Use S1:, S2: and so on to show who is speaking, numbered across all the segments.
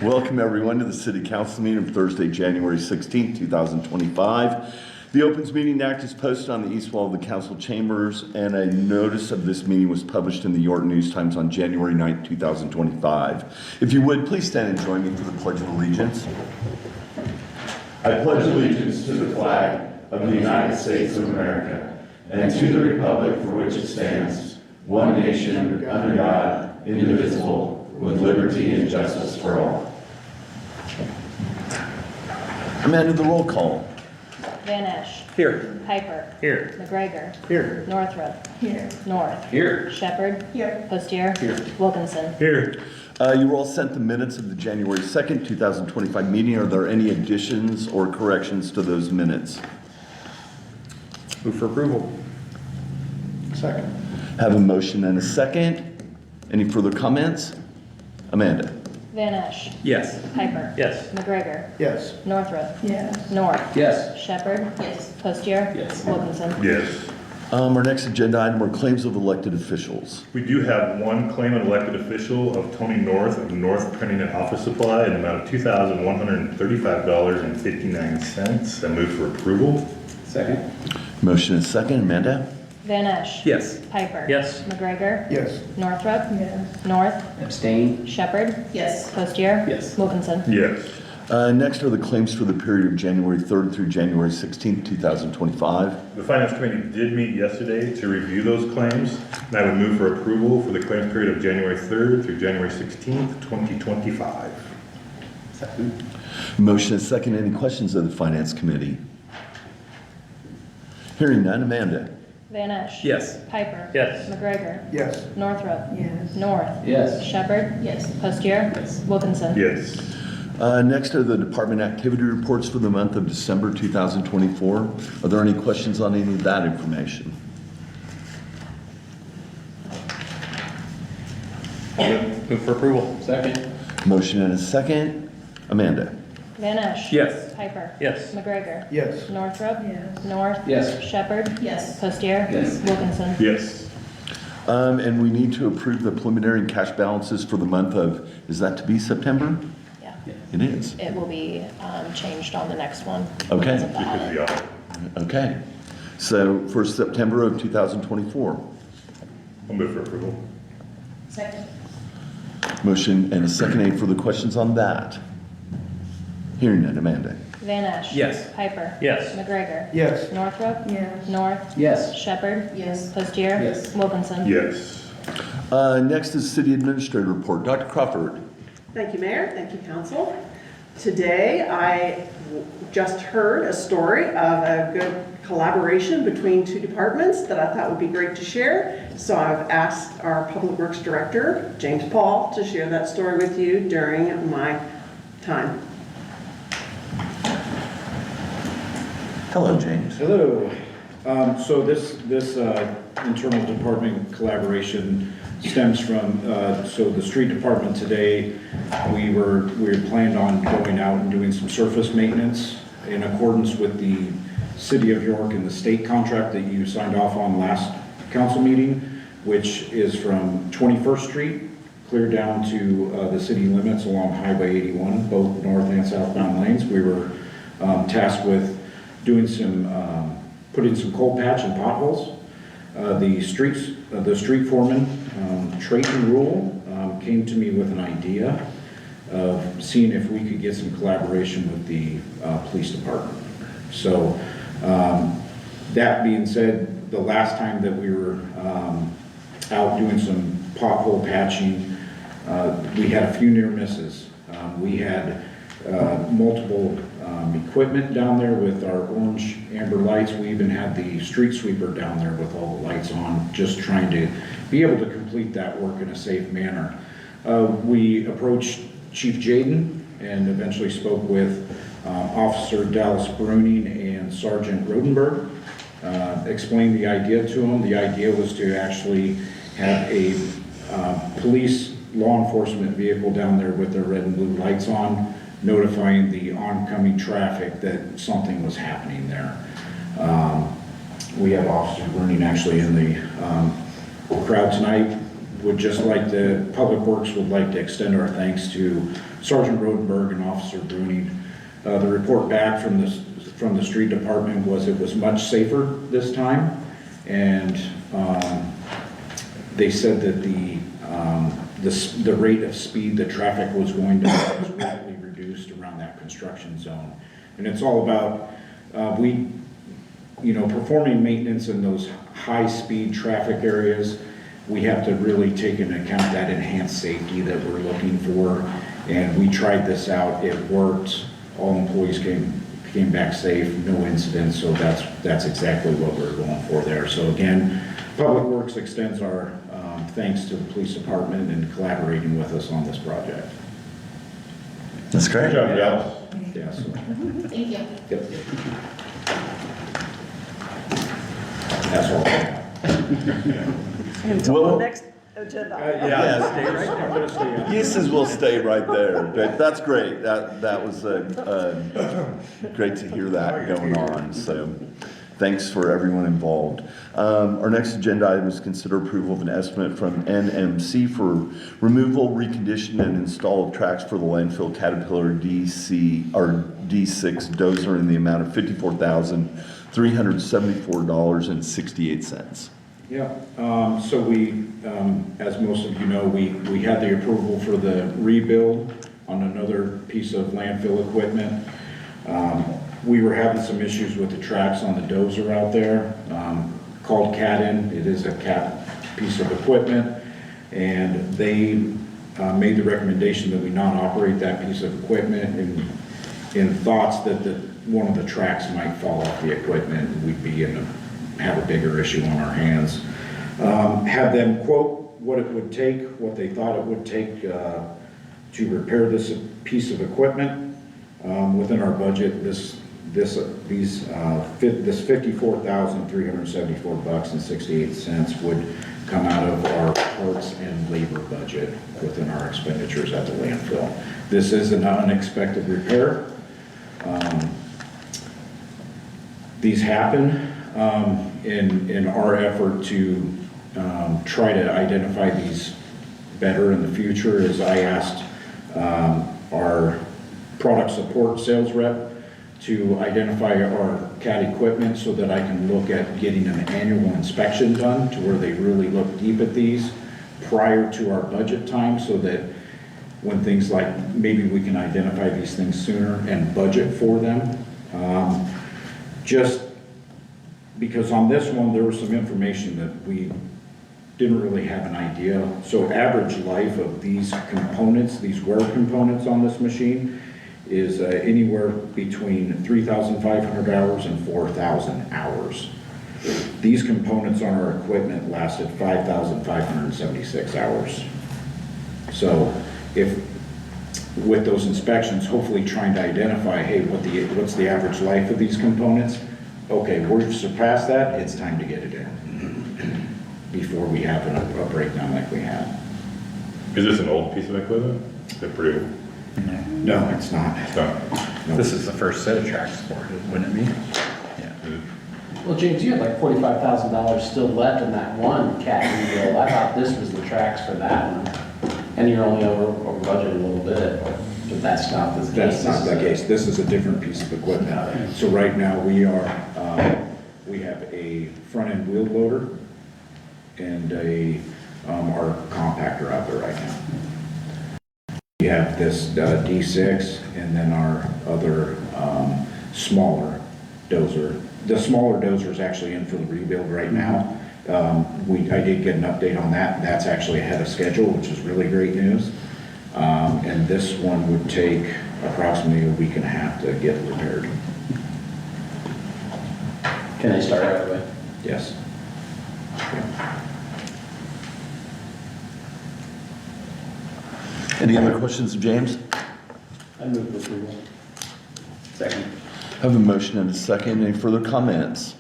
S1: Welcome everyone to the City Council meeting of Thursday, January 16th, 2025. The Opens Meeting Act is posted on the east wall of the council chambers, and a notice of this meeting was published in the York News Times on January 9th, 2025. If you would, please stand and join me for the Pledge of Allegiance. I pledge allegiance to the flag of the United States of America and to the republic for which it stands, one nation, under God, indivisible, with liberty and justice for all. Amanda, the roll call.
S2: Van Esch.
S3: Here.
S2: Piper.
S3: Here.
S2: McGregor.
S3: Here.
S2: Northrup.
S4: Here.
S2: North.
S3: Here.
S2: Shepherd.
S4: Here.
S2: Postier.
S3: Here.
S2: Wilkinson.
S3: Here.
S1: You were all sent the minutes of the January 2nd, 2025 meeting. Are there any additions or corrections to those minutes?
S3: Move for approval.
S4: Second.
S1: Have a motion and a second. Any further comments? Amanda?
S2: Van Esch.
S3: Yes.
S2: Piper.
S3: Yes.
S2: McGregor.
S4: Yes.
S2: Northrup.
S4: Yes.
S2: North.
S3: Yes.
S2: Shepherd. Yes. Postier.
S3: Yes.
S2: Wilkinson.
S5: Yes.
S1: Our next agenda item are claims of elected officials.
S5: We do have one claimant elected official of Tony North of North Printing and Office Supply in the amount of $2,135.59. I move for approval.
S3: Second.
S1: Motion and second. Amanda?
S2: Van Esch.
S3: Yes.
S2: Piper.
S3: Yes.
S2: McGregor.
S4: Yes.
S2: Northrup.
S4: Yes.
S2: North.
S3: Abstain.
S2: Shepherd.
S4: Yes.
S2: Postier.
S3: Yes.
S2: Wilkinson.
S5: Yes.
S1: Next are the claims for the period of January 3rd through January 16th, 2025.
S5: The Finance Committee did meet yesterday to review those claims, and I would move for approval for the claims period of January 3rd through January 16th, 2025.
S3: Second.
S1: Motion and second. Any questions of the Finance Committee? Hearing none. Amanda?
S2: Van Esch.
S3: Yes.
S2: Piper.
S3: Yes.
S2: McGregor.
S4: Yes.
S2: Northrup.
S4: Yes.
S2: North.
S3: Yes.
S2: Shepherd. Yes. Postier.
S3: Yes.
S2: Wilkinson.
S5: Yes.
S1: Next are the department activity reports for the month of December 2024. Are there any questions on any of that information?
S3: Move for approval. Second.
S1: Motion and a second. Amanda?
S2: Van Esch.
S3: Yes.
S2: Piper.
S3: Yes.
S2: McGregor.
S4: Yes.
S2: Northrup.
S4: Yes.
S2: North.
S3: Yes.
S2: Shepherd. Yes. Postier.
S3: Yes.
S2: Wilkinson.
S5: Yes.
S1: And we need to approve the preliminary and cash balances for the month of, is that to be September?
S2: Yeah.
S1: It is.
S2: It will be changed on the next one.
S1: Okay.
S2: because of the
S5: Because of
S2: audit.
S5: the audit.
S1: Okay. So for September of 2024.
S5: I'll move for approval.
S2: Second.
S1: Motion and a second. Any further questions on that? Hearing none. Amanda?
S2: Van Esch.
S3: Yes.
S2: Piper.
S3: Yes.
S2: McGregor.
S4: Yes.
S2: Northrup.
S4: Yes.
S2: North.
S3: Yes.
S2: Shepherd. Yes. Postier.
S3: Yes.
S2: Wilkinson.
S5: Yes.
S1: Next is City Administrator Report. Dr. Crawford.
S6: Thank you, Mayor. Thank you, Council. Today, I just heard a story of a good collaboration between two departments that I thought would be great to share. So I've asked our Public Works Director, James Paul, to share that story with you during my time.
S1: Hello, James.
S7: Hello. So this internal department collaboration stems from, so the street department today, we had planned on going out and doing some surface maintenance in accordance with the City of York and the state contract that you signed off on last council meeting, which is from 21st Street clear down to the city limits along Highway 81, both north and southbound lanes. We were tasked with doing some, putting some cold patch and potholes. The street foreman, Trayton Rule, came to me with an idea of seeing if we could get some collaboration with the police department. So that being said, the last time that we were out doing some pothole patching, we had a few near misses. We had multiple equipment down there with our orange amber lights. We even had the street sweeper down there with all the lights on, just trying to be able to complete that work in a safe manner. We approached Chief Jaden and eventually spoke with Officer Dallas Bruning and Sergeant Rodenberg. Explained the idea to them. The idea was to actually have a police law enforcement vehicle down there with their red and blue lights on, notifying the oncoming traffic that something was happening there. We have Officer Bruning actually in the crowd tonight would just like to, Public Works would like to extend our thanks to Sergeant Rodenberg and Officer Bruning. The report back from the street department was it was much safer this time, and they said that the rate of speed that traffic was going to was greatly reduced around that construction zone. And it's all about, performing maintenance in those high-speed traffic areas. We have to really take into account that enhanced safety that we're looking for. And we tried this out, it worked. All employees came back safe, no incidents, so that's exactly what we're going for there. So again, Public Works extends our thanks to the police department and collaborating with us on this project.
S1: That's great.
S5: Good job, Dallas.
S7: Yeah, so,
S2: Thank you.
S7: yep. That's all I have.
S6: Until
S1: Well-
S6: the next agenda.
S1: Yeah.
S7: Stay right, I'm gonna stay on.
S1: Uses will stay right there. That's great. That was great to hear that going on. So thanks for everyone involved. Our next agenda item is consider approval of an estimate from NMC for removal, recondition, and install of tracks for the landfill Caterpillar D6 dozer in the amount of $54,374.68.
S7: Yeah, so we, as most of you know, we had the approval for the rebuild on another piece of landfill equipment. We were having some issues with the tracks on the dozer out there, called Cat-In. It is a Cat piece of equipment, and they made the recommendation that we not operate that piece of equipment in thoughts that one of the tracks might fall off the equipment, and we'd be have a bigger issue on our hands. Have them quote what it would take, what they thought it would take to repair this piece of equipment. Within our budget, this $54,374.68 would come out of our parts and labor budget within our expenditures at the landfill. This is an unexpected repair. These happen. In our effort to try to identify these better in the future, is I asked our product support sales rep to identify our CAT equipment so that I can look at getting an annual inspection done to where they really look deep at these prior to our budget time, so that when things like, maybe we can identify these things sooner and budget for them. Just because on this one, there was some information that we didn't really have an idea. So average life of these components, these wear components on this machine is anywhere between 3,500 hours and 4,000 hours. These components on our equipment lasted 5,576 hours. So if, with those inspections, hopefully trying to identify, hey, what's the average life of these components? Okay, we've surpassed that, it's time to get it in before we have a breakdown like we had.
S5: Is this an old piece of equipment? Is it pretty old?
S7: No, it's not.
S5: It's not.
S7: No.
S4: This is the first set of tracks for it, wouldn't it be? Yeah.
S3: Well, James, you had like $45,000 still left in that one Cat rebuild. I thought this was the tracks for that one. And you're only over budget a little bit, but that's not the case.
S7: That's not the case. This is a different piece of equipment. So right now, we have a front-end wheel loader and our compactor out there right now. We have this D6 and then our other smaller dozer. The smaller dozer is actually in for the rebuild right now. I did get an update on that. That's actually ahead of schedule, which is really great news. And this one would take approximately a week and a half to get repaired.
S3: Can they start right away?
S7: Yes.
S1: Any other questions of James?
S3: I move for approval. Second.
S1: I have a motion and a second. Any further comments?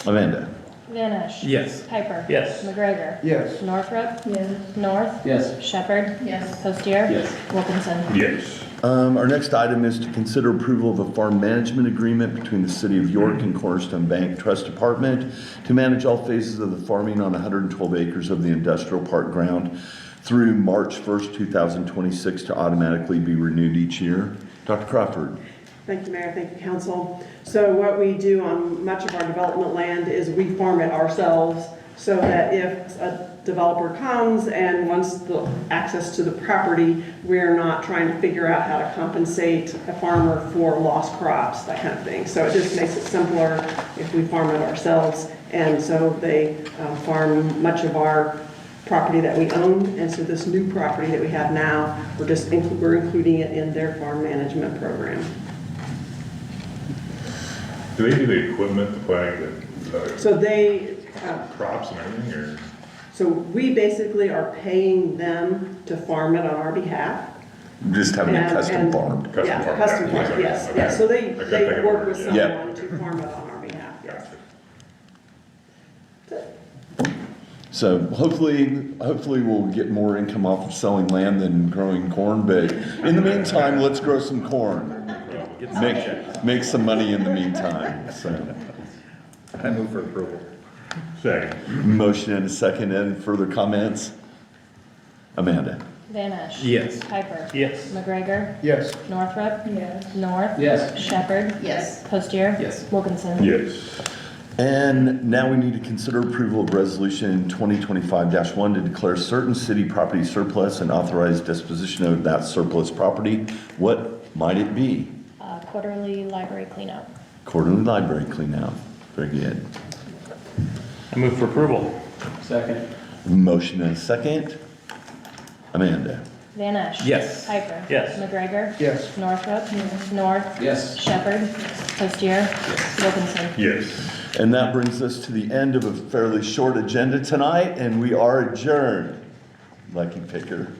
S1: Amanda?
S2: Van Esch.
S4: Yes.
S2: Piper.
S3: Yes.
S2: McGregor.
S4: Yes.
S2: Northrup. Yes. North.
S3: Yes.
S2: Shepherd. Yes. Postier.
S3: Yes.
S2: Wilkinson.
S5: Yes.
S1: Our next item is to consider approval of a farm management agreement between the City of York and Cornerstone Bank Trust Department to manage all phases of the farming on 112 acres of the industrial park ground through March 1st, 2026 to automatically be renewed each year. Dr. Crawford.
S6: Thank you, Mayor. Thank you, Council. So what we do on much of our development land is we farm it ourselves so that if a developer comes and wants the access to the property, we're not trying to figure out how to compensate a farmer for lost crops, that kind of thing. So it just makes it simpler if we farm it ourselves. And so they farm much of our property that we own. And so this new property that we have now, we're including it in their farm management program.
S5: Do they do the equipment, the planting, the
S6: So they,
S5: crops and everything, or?
S6: so we basically are paying them to farm it on our behalf.
S1: Just having it
S6: And-
S1: custom
S6: and-
S1: farmed.
S5: Custom
S6: Yeah,
S5: farm,
S6: custom
S5: yeah,
S6: farm, yes,
S5: okay.
S6: yes. So they
S5: I couldn't think of
S6: work
S5: the
S6: with
S5: word, yeah.
S6: someone to farm it on our behalf, yes.
S5: Gotcha.
S1: So hopefully we'll get more income off of selling land than growing corn, but in the meantime, let's grow some corn. Make some money in the meantime, so.
S4: I move for approval.
S5: Second.
S1: Motion and a second, any further comments? Amanda?
S2: Van Esch.
S4: Yes.
S2: Piper.
S4: Yes.
S2: McGregor.
S4: Yes.
S2: Northrup.
S8: Yes.
S2: North.
S3: Yes.
S2: Shepherd.
S8: Yes.
S2: Postier.
S3: Yes.
S2: Wilkinson.
S5: Yes.
S1: And now we need to consider approval of resolution 2025-1 to declare certain city property surplus and authorize disposition of that surplus property. What might it be?
S2: Quarterly library cleanup.
S1: Quarterly library cleanout. Very good.
S4: I move for approval.
S3: Second.
S1: Motion and a second. Amanda?
S2: Van Esch.
S4: Yes.
S2: Piper.
S4: Yes.
S2: McGregor.
S4: Yes.
S2: Northrup. North.
S3: Yes.
S2: Shepherd. Postier. Wilkinson.
S5: Yes.
S1: And that brings us to the end of a fairly short agenda tonight, and we are adjourned. Lucky picker.